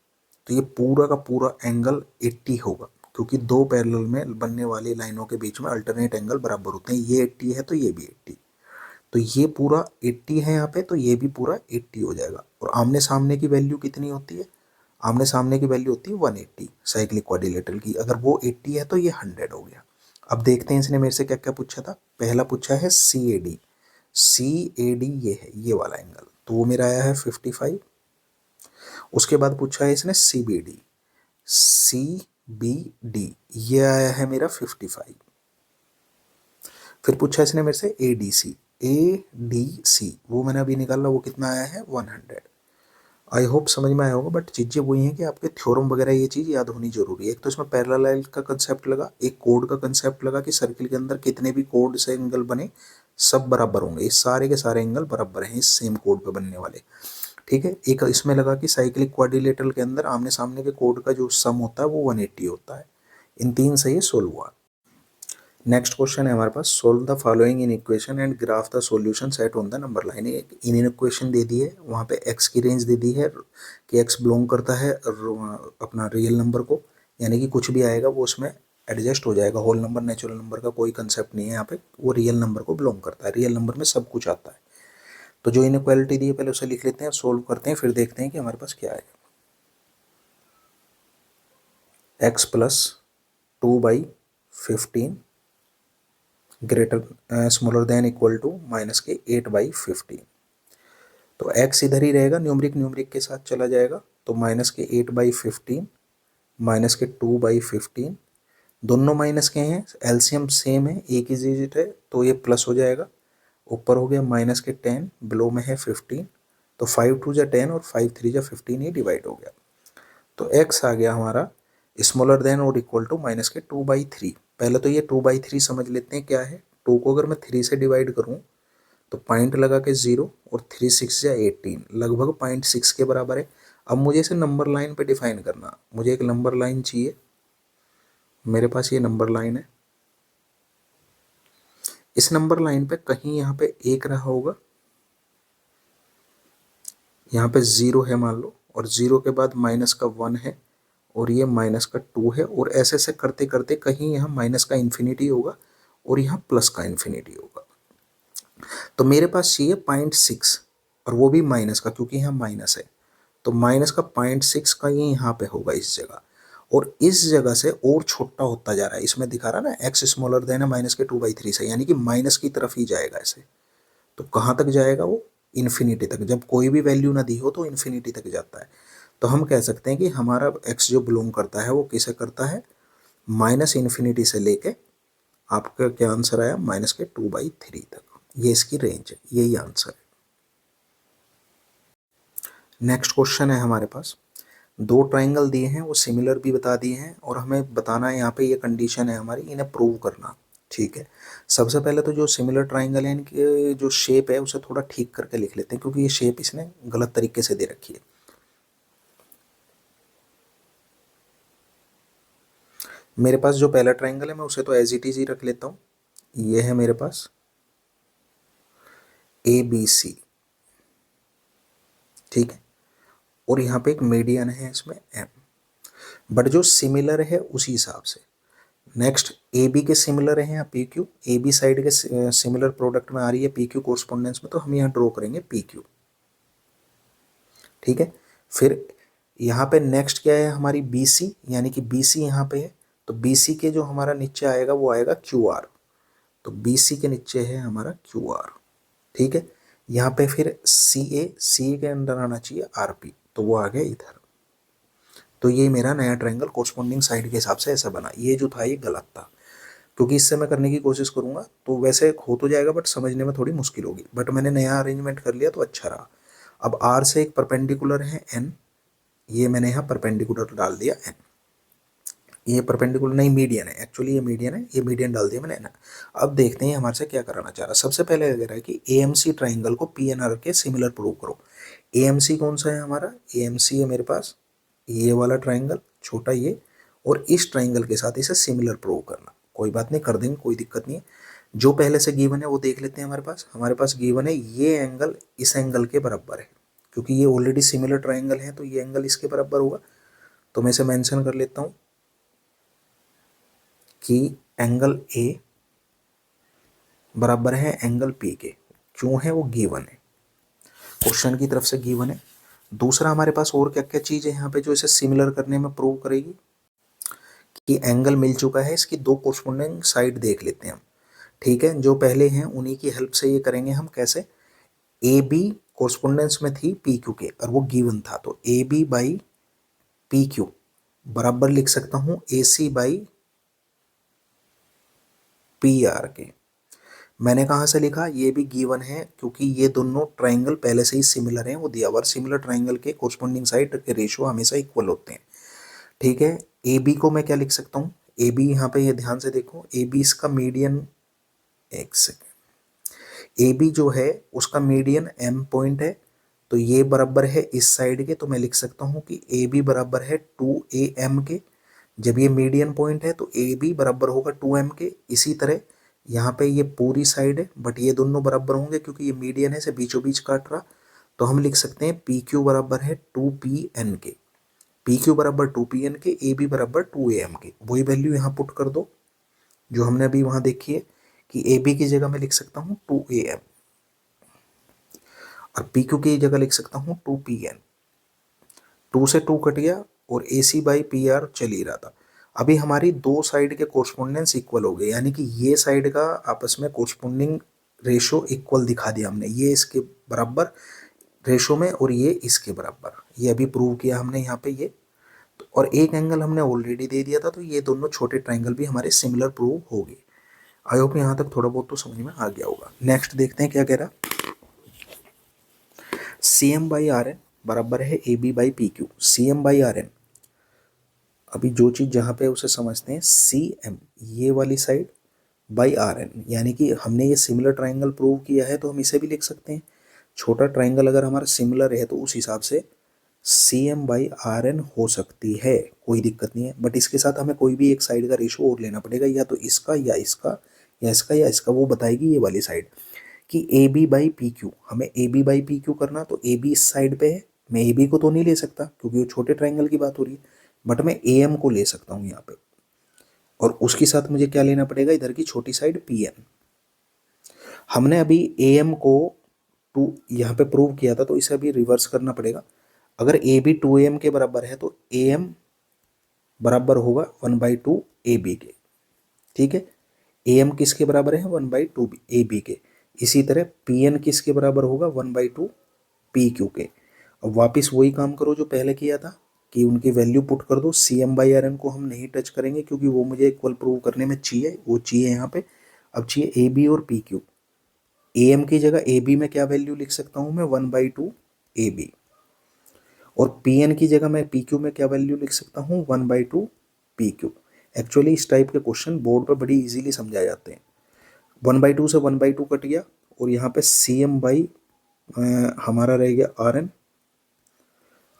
तो ये पूरा का पूरा एंगल 80 होगा, क्योंकि दो पैरेलल में बनने वाली लाइनों के बीच में अल्टरनेट एंगल बराबर होते हैं। ये 80 है तो ये भी 80, तो ये पूरा 80 है यहाँ पे, तो ये भी पूरा 80 हो जाएगा। और आमने सामने की वैल्यू कितनी होती है? आमने सामने की वैल्यू होती है 180 साइक्लिक क्वाड्रिलेटरल की। अगर वो 80 है तो ये 100 हो गया। अब देखते हैं इसने मेरे से क्या क्या पूछा था। पहला पूछा है सी A D. C A D ये है, ये वाला एंगल, तो वो मेरा आया है 55। उसके बाद पूछा है इसने C B D. C B D ये आया है मेरा 55। फिर पूछा इसने मेरे से A D C. A D C वो मैंने अभी निकाला, वो कितना आया है 100। आई होप समझ में आया होगा, बट चीज़ें वही हैं कि आपके थ्योरम वगैरह ये चीज़ याद होनी जरूरी है। एक तो इसमें पैरेलल का कंसेप्ट लगा, एक कोड का कंसेप्ट लगा कि सर्किल के अंदर कितने भी कोड से एंगल बने सब बराबर होंगे, ये सारे के सारे एंगल बराबर हैं इस सेम कोड पे बनने वाले। ठीक है, एक इसमें लगा कि साइक्लिक क्वाड्रिलेटरल के अंदर आमने सामने के कोड का जो सम होता है वो 180 होता है। इन तीन से ये सोल्व हुआ। नेक्स्ट क्वेश्चन है हमारे पास, solve the following inequation and graph the solution set on the number line. एक इन इक्वेशन दे दी है, वहाँ पे एक्स की रेंज दे दी है कि एक्स बिलोंग करता है अपना रियल नंबर को, यानी कि कुछ भी आएगा वो उसमें एडजस्ट हो जाएगा। होल नंबर, नेचुरल नंबर का कोई कंसेप्ट नहीं है यहाँ पे, वो रियल नंबर को बिलोंग करता है। रियल नंबर में सब कुछ आता है। तो जो इनइक्वालिटी दी है पहले उसे लिख लेते हैं, सोल्व करते हैं, फिर देखते हैं कि हमारे पास क्या आएगा। X plus 2/15 greater smaller than equal to minus के 8/15। तो x इधर ही रहेगा, न्यूमरिक न्यूमरिक के साथ चला जाएगा, तो माइनस के 8/15 माइनस के 2/15, दोनों माइनस के हैं, एलसीएम सेम है, एक ही डिजिट है, तो ये प्लस हो जाएगा। ऊपर हो गया माइनस के 10, बिलो में है 15, तो 5×2 = 10 और 5×3 = 15, ये डिवाइड हो गया। तो x आ गया हमारा स्मॉलर देन और इक्वल टू माइनस के 2/3। पहले तो ये 2/3 समझ लेते हैं क्या है। 2 को अगर मैं 3 से डिवाइड करूं तो पॉइंट लगा के 0, और 3 6 या 18, लगभग 0.6 के बराबर है। अब मुझे इसे नंबर लाइन पे डिफाइन करना, मुझे एक नंबर लाइन चाहिए। मेरे पास ये नंबर लाइन है, इस नंबर लाइन पे कहीं यहाँ पे एक रहा होगा, यहाँ पे 0 है मान लो, और 0 के बाद माइनस का 1 है, और ये माइनस का 2 है, और ऐसे ऐसे करते करते कहीं यहाँ माइनस का इन्फिनिटी होगा और यहाँ प्लस का इन्फिनिटी होगा। तो मेरे पास चाहिए 0.6, और वो भी माइनस का, क्योंकि यहाँ माइनस है, तो माइनस का 0.6 का ये यहाँ पे होगा इस जगह, और इस जगह से और छोटा होता जा रहा है। इसमें दिखा रहा ना एक्स स्मॉलर देन है माइनस के 2/3 से, यानी कि माइनस की तरफ ही जाएगा ऐसे। तो कहाँ तक जाएगा वो? इन्फिनिटी तक। जब कोई भी वैल्यू ना दी हो तो इन्फिनिटी तक जाता है। तो हम कह सकते हैं कि हमारा एक्स जो बिलोंग करता है वो किसे करता है, माइनस इन्फिनिटी से लेके आपका क्या आंसर आया, माइनस के 2/3 तक। ये इसकी रेंज है, यही आंसर है। नेक्स्ट क्वेश्चन है हमारे पास, दो ट्राइंगल दिए हैं, वो सिमिलर भी बता दिए हैं, और हमें बताना है यहाँ पे ये कंडीशन है हमारी, इन्हें प्रूव करना। ठीक है, सबसे पहले तो जो सिमिलर ट्राइंगल है इनके जो शेप है उसे थोड़ा ठीक करके लिख लेते हैं, क्योंकि ये शेप इसने गलत तरीके से दे रखी है। मेरे पास जो पहला ट्राइंगल है मैं उसे तो एज इट इज ही रख लेता हूँ। ये है मेरे पास ABC, ठीक है, और यहाँ पे एक मीडियन है इसमें एम, बट जो सिमिलर है उसी हिसाब से। नेक्स्ट ए बी के सिमिलर है यहाँ P Q, A B side के सिमिलर प्रोडक्ट में आ रही है पी क्यू कोरस्पोंडेंस में, तो हम यहाँ ड्रॉ करेंगे पी क्यू। ठीक है, फिर यहाँ पे नेक्स्ट क्या है हमारी बी सी, यानी कि बी सी यहाँ पे है, तो बी सी के जो हमारा नीचे आएगा वो आएगा क्यू आर, तो बी सी के नीचे है हमारा क्यू आर। ठीक है, यहाँ पे फिर सी ए के अंदर आना चाहिए आर पी, तो वो आ गया इधर। तो ये मेरा नया ट्रायंगल कोरस्पोंडिंग साइड के हिसाब से ऐसा बना। ये जो था ये गलत था, क्योंकि इससे मैं करने की कोशिश करूंगा तो वैसे हो तो जाएगा बट समझने में थोड़ी मुश्किल होगी, बट मैंने नया अरेंजमेंट कर लिया तो अच्छा रहा। अब आर से एक परपेंडिकुलर है एन, ये मैंने यहाँ परपेंडिकुलर डाल दिया एन, ये परपेंडिकुलर नहीं मीडियन है, एक्चुअली ये मीडियन है, ये मीडियन डाल दिया मैंने ना। अब देखते हैं हमारे से क्या कराना चाह रहा है। सबसे पहले कह रहा है कि एएमसी ट्राइंगल को पीएनआर के सिमिलर प्रूव करो। एएमसी कौन सा है हमारा, एएमसी है मेरे पास ये वाला ट्राइंगल छोटा ये, और इस ट्राइंगल के साथ इसे सिमिलर प्रूव करना। कोई बात नहीं, कर देंगे, कोई दिक्कत नहीं है। जो पहले से गिवन है वो देख लेते हैं। हमारे पास गिवन है ये एंगल इस एंगल के बराबर है, क्योंकि ये ऑलरेडी सिमिलर ट्राइंगल है तो ये एंगल इसके बराबर होगा। तो मैं इसे मेंशन कर लेता हूँ कि एंगल ए बराबर है एंगल पी के। क्यों है, वो गिवन है, क्वेश्चन की तरफ से गिवन है। दूसरा हमारे पास और क्या क्या चीज़ है यहाँ पे जो इसे सिमिलर करने में प्रूव करेगी, कि एंगल मिल चुका है, इसकी दो कोरस्पोंडिंग साइड देख लेते हैं हम। ठीक है, जो पहले हैं उन्हीं की हेल्प से ये करेंगे हम। कैसे, ए बी कोरस्पोंडेंस में थी पी क्यू के और वो गिवन था, तो A B by P Q बराबर लिख सकता हूँ A C by P R के। मैंने कहाँ से लिखा, ये भी गिवन है क्योंकि ये दोनों ट्राइंगल पहले से ही सिमिलर हैं, वो दिया हुआ। सिमिलर ट्राइंगल के कोरस्पोंडिंग साइड के रेशियो हमेशा इक्वल होते हैं। ठीक है, ए बी को मैं क्या लिख सकता हूँ, ए बी यहाँ पे ये ध्यान से देखो, ए बी इसका मीडियन, एक सेकेंड, ए बी जो है उसका मीडियन एम पॉइंट है, तो ये बराबर है इस साइड के, तो मैं लिख सकता हूँ कि ए बी बराबर है 2am के। जब ये मीडियन पॉइंट है तो ए बी बराबर होगा 2m के। इसी तरह यहाँ पे ये पूरी साइड है बट ये दोनों बराबर होंगे क्योंकि ये मीडियन है, इसे बीचों बीच काट रहा, तो हम लिख सकते हैं पी क्यू बराबर है 2pn के। पी क्यू बराबर 2pn के, ए बी बराबर 2am के। वही वैल्यू यहाँ पुट कर दो जो हमने अभी वहाँ देखी है, कि ए बी की जगह मैं लिख सकता हूँ 2am और पी क्यू की जगह लिख सकता हूँ 2pn। 2 से 2 कट गया और ए सी बाई पी आर चल ही रहा था। अभी हमारी दो साइड के कोरस्पोंडेंस इक्वल हो गए, यानी कि ये साइड का आपस में कोरस्पोंडिंग रेशो इक्वल दिखा दिया हमने, ये इसके बराबर रेशो में और ये इसके बराबर। ये अभी प्रूव किया हमने यहाँ पे ये, और एक एंगल हमने ऑलरेडी दे दिया था, तो ये दोनों छोटे ट्राइंगल भी हमारे सिमिलर प्रूव हो गए। आई होप यहाँ तक थोड़ा बहुत तो समझ में आ गया होगा। नेक्स्ट देखते हैं क्या कह रहा, C M by R N बराबर है A B by P Q. C M by R N, अभी जो चीज़ जहाँ पे उसे समझते हैं, सी एम ये वाली साइड बाई आर एन, यानी कि हमने ये सिमिलर ट्राइंगल प्रूव किया है तो हम इसे भी लिख सकते हैं। छोटा ट्राइंगल अगर हमारा सिमिलर है तो उस हिसाब से C M by R N हो सकती है, कोई दिक्कत नहीं है। बट इसके साथ हमें कोई भी एक साइड का रेशो और लेना पड़ेगा, या तो इसका या इसका या इसका या इसका, वो बताएगी ये वाली साइड। कि A B by P Q, हमें A B by P Q करना, तो ए बी इस साइड पे है, मैं ए बी को तो नहीं ले सकता क्योंकि वो छोटे ट्राइंगल की बात हो रही है, बट मैं ए एम को ले सकता हूँ यहाँ पे, और उसके साथ मुझे क्या लेना पड़ेगा, इधर की छोटी साइड पी एन। हमने अभी ए एम को टू यहाँ पे प्रूव किया था, तो इसे अभी रिवर्स करना पड़ेगा। अगर ए बी 2am के बराबर है तो ए एम बराबर होगा 1/2 ए बी के। ठीक है, ए एम किसके बराबर है, 1/2 ए बी के। इसी तरह पी एन किसके बराबर होगा, 1/2 पी क्यू के। अब वापस वही काम करो जो पहले किया था, कि उनकी वैल्यू पुट कर दो। C M by R N को हम नहीं टच करेंगे क्योंकि वो मुझे इक्वल प्रूव करने में चाहिए, वो चाहिए यहाँ पे। अब चाहिए ए बी और पी क्यू। ए एम की जगह ए बी में क्या वैल्यू लिख सकता हूँ मैं, 1/2 ए बी, और पी एन की जगह मैं पी क्यू में क्या वैल्यू लिख सकता हूँ, 1/2 पी क्यू। एक्चुअली इस टाइप के क्वेश्चन बोर्ड पर बड़ी इजीली समझाए जाते हैं। 1/2 से 1/2 कट गया और यहाँ पे सी एम बाई हमारा रह गया आर एन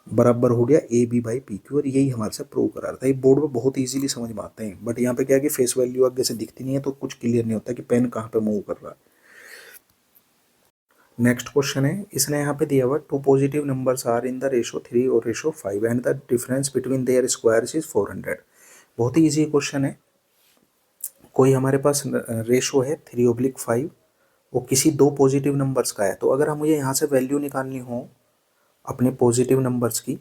बराबर हो गया A B by P Q, और यही हमारे से प्रूव करा रहा था। ये बोर्ड में बहुत इजीली समझ में आते हैं, बट यहाँ पे क्या है कि फेस वैल्यू आगे से दिखती नहीं है तो कुछ क्लियर नहीं होता कि पेन कहाँ पे मूव कर रहा है। नेक्स्ट क्वेश्चन है, इसने यहाँ पे दिया हुआ two positive numbers are in the ratio 3 और ratio 5 and the difference between their squares is 400। बहुत ही ईजी क्वेश्चन है। कोई हमारे पास रेशो है 3/5, वो किसी दो पॉजिटिव नंबर्स का है। तो अगर हम मुझे यहाँ से वैल्यू निकालनी हो अपने पॉजिटिव नंबर्स की,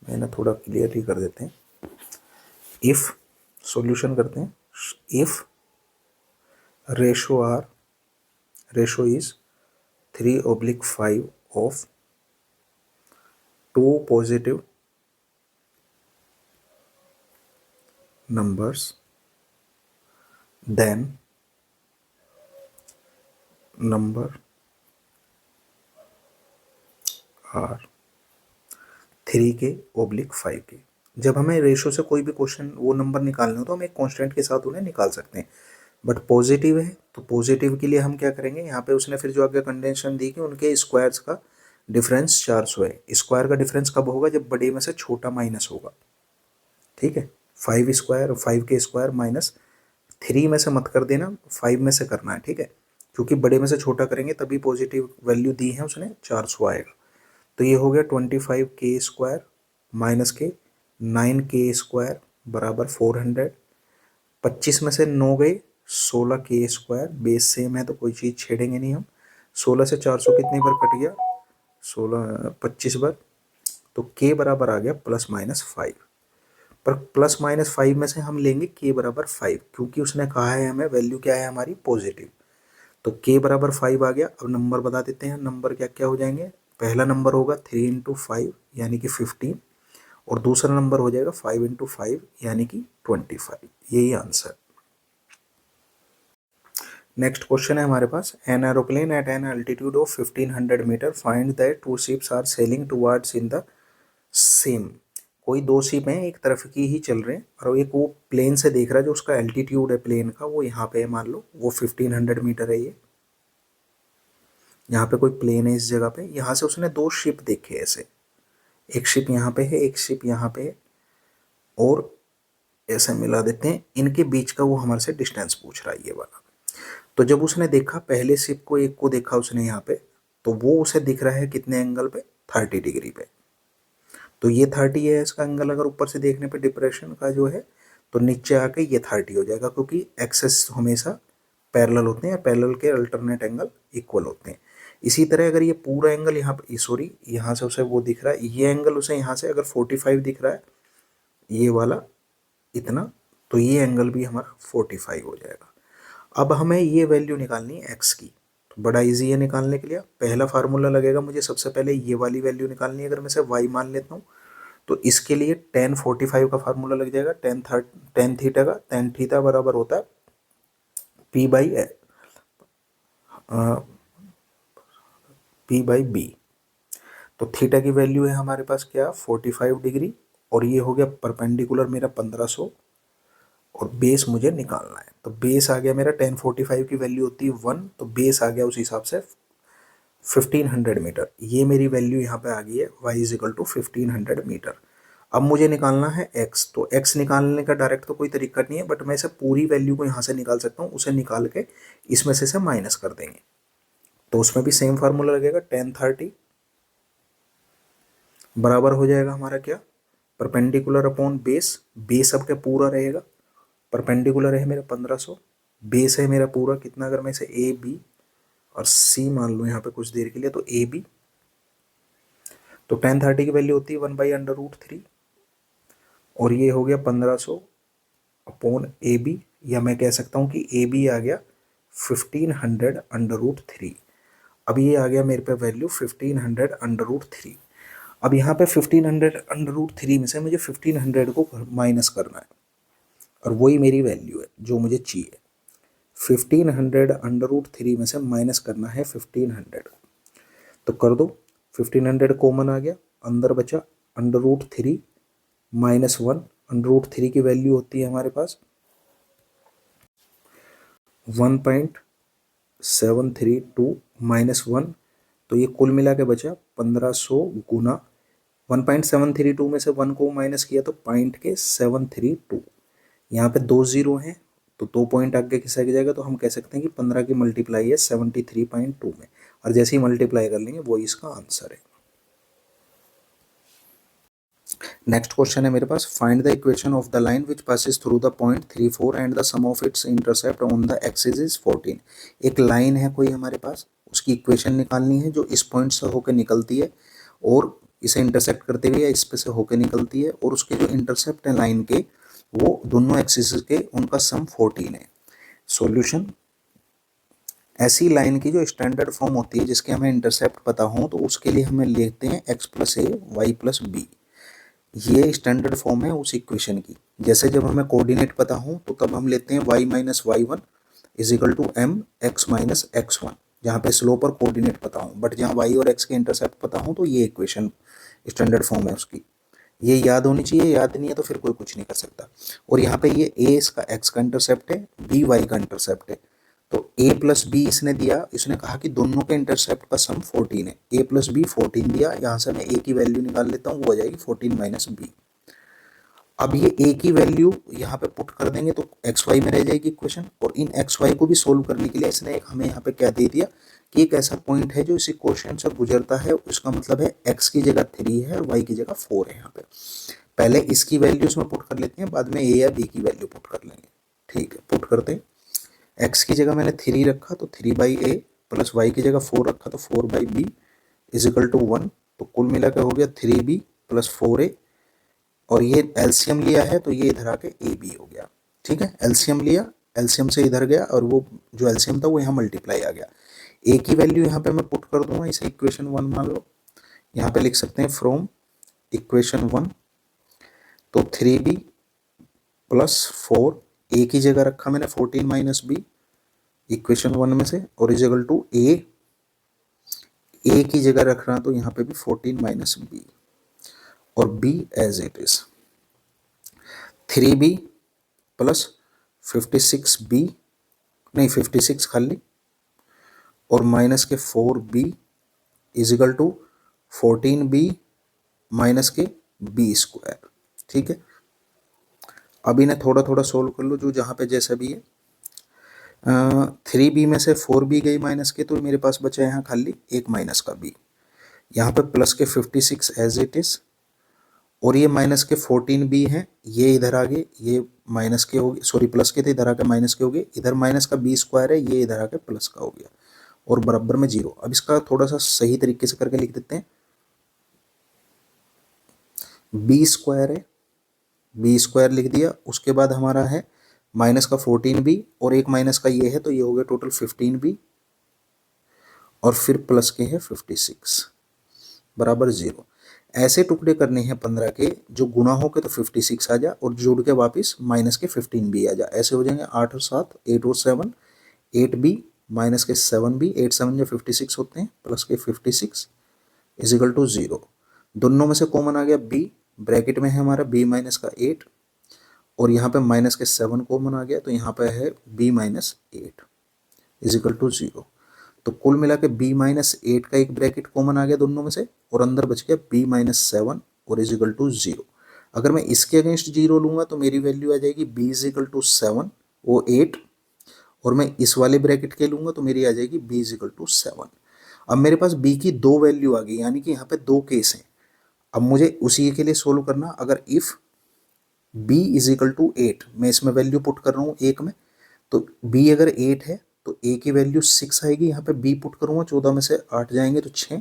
मैं ना थोड़ा क्लियरली कर देते हैं। इफ़ सॉल्यूशन करते हैं, if ratio is 3/5 of two positive numbers, then number are 3/5 के। जब हमें रेशो से कोई भी क्वेश्चन वो नंबर निकालना हो तो हम एक कांस्टेंट के साथ उन्हें निकाल सकते हैं। बट पॉजिटिव है तो पॉजिटिव के लिए हम क्या करेंगे, यहाँ पे उसने फिर जो आगे कंडीशन दी कि उनके स्क्वायर्स का डिफरेंस 400 है। स्क्वायर का डिफरेंस कब होगा, जब बड़े में से छोटा माइनस होगा। ठीक है, 5 के स्क्वायर माइनस 3 में से मत कर देना, 5 में से करना है। ठीक है, क्योंकि बड़े में से छोटा करेंगे तभी पॉजिटिव वैल्यू दी है उसने 400 आएगा। तो ये हो गया 25 के माइनस के 9 के बराबर 400। 25 में से 9 गए, 16 के, बेस सेम है तो कोई चीज़ छेड़ेंगे नहीं हम। 16 से 400 कितनी बार कट गया, 25 बार। तो के बराबर आ गया ±5। पर ±5 में से हम लेंगे के बराबर 5, क्योंकि उसने कहा है हमें वैल्यू क्या है हमारी पॉजिटिव। तो के बराबर 5 आ गया। अब नंबर बता देते हैं, नंबर क्या क्या हो जाएंगे। पहला नंबर होगा 3 × 5 यानी कि 15, और दूसरा नंबर हो जाएगा 5 × 5 यानी कि 25। यही आंसर। नेक्स्ट क्वेश्चन है हमारे पास, an aeroplane at an altitude of 1500 metre find that two ships are sailing towards in the same. कोई दो शिप हैं एक तरफ की ही चल रहे हैं, और एक वो प्लेन से देख रहा है, जो उसका एल्टीट्यूड है प्लेन का वो यहाँ पे है, मान लो वो 1500 मीटर है। ये यहाँ पे कोई प्लेन है इस जगह पे, यहाँ से उसने दो शिप देखे ऐसे, एक शिप यहाँ पे है एक शिप यहाँ पे है, और ऐसे मिला देते हैं, इनके बीच का वो हमारे से डिस्टेंस पूछ रहा है ये वाला। तो जब उसने देखा पहले शिप को, एक को देखा उसने यहाँ पे, तो वो उसे दिख रहा है कितने एंगल पे, 30 डिग्री पे। तो ये 30 है इसका एंगल। अगर ऊपर से देखने पे डिप्रेशन का जो है, तो नीचे आके ये 30 हो जाएगा, क्योंकि एक्सेस हमेशा पैरेलल होते हैं, पैरेलल के अल्टरनेट एंगल इक्वल होते हैं। इसी तरह अगर ये पूरा एंगल यहाँ पे, सॉरी यहाँ से उसे वो दिख रहा है, ये एंगल उसे यहाँ से अगर 45 दिख रहा है ये वाला इतना, तो ये एंगल भी हमारा 45 हो जाएगा। अब हमें ये वैल्यू निकालनी है एक्स की, तो बड़ा इजी है निकालने के लिए। पहला फार्मूला लगेगा मुझे, सबसे पहले ये वाली वैल्यू निकालनी है। अगर मैं इसे वाई मान लेता हूँ तो इसके लिए tan 45 का फार्मूला लग जाएगा, tan थीटा का। tan थीटा बराबर होता है P/B। तो थीटा की वैल्यू है हमारे पास क्या, 45 डिग्री, और ये हो गया परपेंडिकुलर मेरा 1500, और बेस मुझे निकालना है। तो बेस आ गया मेरा, tan 45 की वैल्यू होती है 1, तो बेस आ गया उस हिसाब से 1500 मीटर। ये मेरी वैल्यू यहाँ पे आ गई है, y = 1500 मीटर। अब मुझे निकालना है x, तो x निकालने का डायरेक्ट तो कोई तरीका नहीं है, बट मैं इसे पूरी वैल्यू को यहाँ से निकाल सकता हूँ। उसे निकाल के इसमें से माइनस कर देंगे, तो उसमें भी सेम फार्मूला लगेगा। tan 30 बराबर हो जाएगा हमारा क्या, परपेंडिकुलर अपॉन बेस। बेस अब क्या पूरा रहेगा, परपेंडिकुलर है मेरा 1500, बेस है मेरा पूरा कितना, अगर मैं इसे ए बी और सी मान लूँ यहाँ पे कुछ देर के लिए, तो ए बी। तो tan 30 की वैल्यू होती है 1/√3, और ये हो गया 1500 अपॉन ए बी, या मैं कह सकता हूँ कि ए बी आ गया 1500√3। अब ये आ गया मेरे पे वैल्यू 1500√3। अब यहाँ पे 1500√3 में से मुझे 1500 को माइनस करना है, और वही मेरी वैल्यू है जो मुझे चाहिए। 1500√3 में से माइनस करना है 1500, तो कर दो। 1500 कॉमन आ गया, अंदर बचा √3 - 1। √3 की वैल्यू होती है हमारे पास 1.732 - 1, तो ये कुल मिला के बचा 1500 गुना 1.732 में से 1 को माइनस किया तो 0.732। यहाँ पे 2 जीरो हैं, तो 2 पॉइंट आगे खिसक जाएगा, तो हम कह सकते हैं कि 15 की मल्टीप्लाई है 73.2 में, और जैसे ही मल्टीप्लाई कर लेंगे वही इसका आंसर है। नेक्स्ट क्वेश्चन है मेरे पास, find the equation of the line which passes through the point 34 and the sum of its intercept on the axis is 14। एक लाइन है कोई हमारे पास, उसकी इक्वेशन निकालनी है जो इस पॉइंट से होकर निकलती है और इसे इंटरसेप्ट करते हुए इस पे से होकर निकलती है, और उसके जो इंटरसेप्ट है लाइन के वो दोनों एक्सिस के उनका सम 14 है। सॉल्यूशन, ऐसी लाइन की जो स्टैंडर्ड फॉर्म होती है जिसके हमें इंटरसेप्ट पता हो, तो उसके लिए हमें लिखते हैं x प्लस ए वाई प्लस बी। ये स्टैंडर्ड फॉर्म है उस इक्वेशन की। जैसे जब हमें कोऑर्डिनेट पता हो तो तब हम लेते हैं y minus y one is equal to m x minus x one, जहाँ पे स्लोप और कोऑर्डिनेट पता हो। बट जहाँ y और x के इंटरसेप्ट पता हो तो ये इक्वेशन स्टैंडर्ड फॉर्म है उसकी, ये याद होनी चाहिए। याद नहीं है तो फिर कोई कुछ नहीं कर सकता। और यहाँ पे ये a इसका x का इंटरसेप्ट है, b y का इंटरसेप्ट है। तो a प्लस बी इसने दिया, इसने कहा कि दोनों के इंटरसेप्ट का सम 14 है। a प्लस बी 14 दिया, यहाँ से मैं a की वैल्यू निकाल लेता हूँ, वो हो जाएगी 14 माइनस बी। अब ये a की वैल्यू यहाँ पे पुट कर देंगे तो एक्स वाई में रह जाएगी इक्वेशन, और इन एक्स वाई को भी सोल्व करने के लिए इसने हमें यहाँ पे क्या दे दिया कि एक ऐसा पॉइंट है जो इसी क्वेश्चन से गुजरता है, उसका मतलब है x की जगह 3 है और y की जगह 4 है। यहाँ पे पहले इसकी वैल्यू इसमें पुट कर लेते हैं, बाद में a या b की वैल्यू पुट कर लेंगे। ठीक है, पुट करते हैं। x की जगह मैंने 3 रखा तो 3 बाई ए, प्लस y की जगह 4 रखा तो 4 by B is equal to 1। तो कुल मिलाकर हो गया 3b प्लस 4a, और ये एलसीएम लिया है तो ये इधर आके ए बी हो गया। ठीक है, एलसीएम लिया, एलसीएम से इधर गया और वो जो एलसीएम था वो यहाँ मल्टीप्लाई आ गया। ए की वैल्यू यहाँ पे मैं पुट कर दूंगा, इसे इक्वेशन 1 मान लो। यहाँ पे लिख सकते हैं फ्रॉम इक्वेशन 1, तो 3b प्लस 4, ए की जगह रखा मैंने 14 माइनस बी इक्वेशन 1 में से, और इज इक्वल टू ए की जगह रख रहा तो यहाँ पे भी 14 माइनस बी, और b as it is 3b plus 56b, नहीं 56 खाली, और माइनस के 4b is equal to 14b minus के b स्क्वायर। ठीक है, अब इन्हें थोड़ा थोड़ा सोल्व कर लो जो जहाँ पे जैसा भी है। 3b में से 4b गई माइनस के, तो मेरे पास बचा यहाँ खाली एक माइनस का b। यहाँ पे प्लस के 56 एज इट इज, और ये माइनस के 14b है, ये इधर आगे ये माइनस के हो गए, सॉरी प्लस के थे, इधर आके माइनस के हो गए, इधर माइनस का b स्क्वायर है, ये इधर आके प्लस का हो गया, और बराबर में 0। अब इसका थोड़ा सा सही तरीके से करके लिख देते हैं। b स्क्वायर है, b स्क्वायर लिख दिया, उसके बाद हमारा है माइनस का 14b और एक माइनस का ये है, तो ये हो गया टोटल 15b, और फिर प्लस के है 56 बराबर 0। ऐसे टुकड़े करने हैं 15 के, जो गुना हो के तो 56 आ जा और जोड़ के वापस माइनस के 15 भी आ जा। ऐसे हो जाएंगे 8 और 7, 8 और 7, 8b माइनस के 7b, 8 7 जो 56 होते हैं, प्लस के 56 इज इक्वल टू 0। दोनों में से कॉमन आ गया b, ब्रैकेट में है हमारा b माइनस का 8, और यहाँ पे माइनस के 7 कॉमन आ गया, तो यहाँ पे है b minus 8 is equal to 0। तो कुल मिला के b माइनस 8 का एक ब्रैकेट कॉमन आ गया दोनों में से, और अंदर बच गया b माइनस 7 और इज इक्वल टू 0। अगर मैं इसके अगेंस्ट 0 लूंगा तो मेरी वैल्यू आ जाएगी b इज इक्वल टू 7 वो 8, और मैं इस वाले ब्रैकेट के लूंगा तो मेरी आ जाएगी b इज इक्वल टू 7। अब मेरे पास b की दो वैल्यू आ गई, यानी कि यहाँ पे दो केस हैं। अब मुझे उसी के लिए सोल्व करना, अगर if b is equal to 8, मैं इसमें वैल्यू पुट कर रहा हूँ एक में, तो b अगर 8 है तो a की वैल्यू 6 आएगी, यहाँ पे b पुट करूँगा, 14 में से 8 जाएंगे तो 6।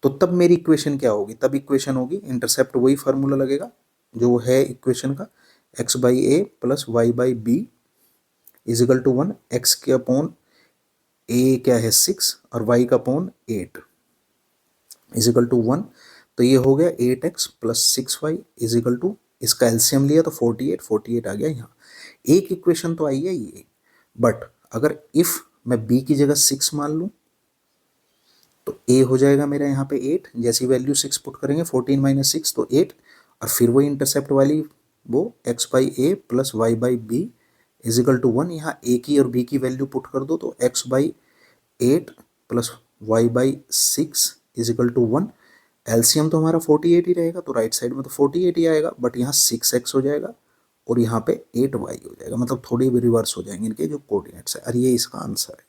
तो तब मेरी इक्वेशन क्या होगी, तब इक्वेशन होगी इंटरसेप्ट वही फार्मूला लगेगा जो है इक्वेशन का, x by A plus y by B is equal to 1, x के अपॉन ए क्या है 6 और y का अपॉन 8 इज इक्वल टू 1। तो ये हो गया 8x plus 6y is equal to, इसका एलसीएम लिया तो 48, 48 आ गया यहाँ। एक इक्वेशन तो आई है ये, बट अगर इफ मैं b की जगह 6 मान लूँ तो a हो जाएगा मेरा यहाँ पे 8, जैसी वैल्यू 6 पुट करेंगे 14 माइनस 6 तो 8, और फिर वो इंटरसेप्ट वाली वो x by A plus y by B is equal to 1। यहाँ a की और b की वैल्यू पुट कर दो तो x by 8 plus y by 6 is equal to 1। LCM तो हमारा 48 ही रहेगा, तो राइट साइड में तो 48 ही आएगा, बट यहाँ 6x हो जाएगा और यहाँ पे 8y हो जाएगा, मतलब थोड़ी भी रिवर्स हो जाएंगे इनके जो कोऑर्डिनेट्स है, और ये इसका आंसर है।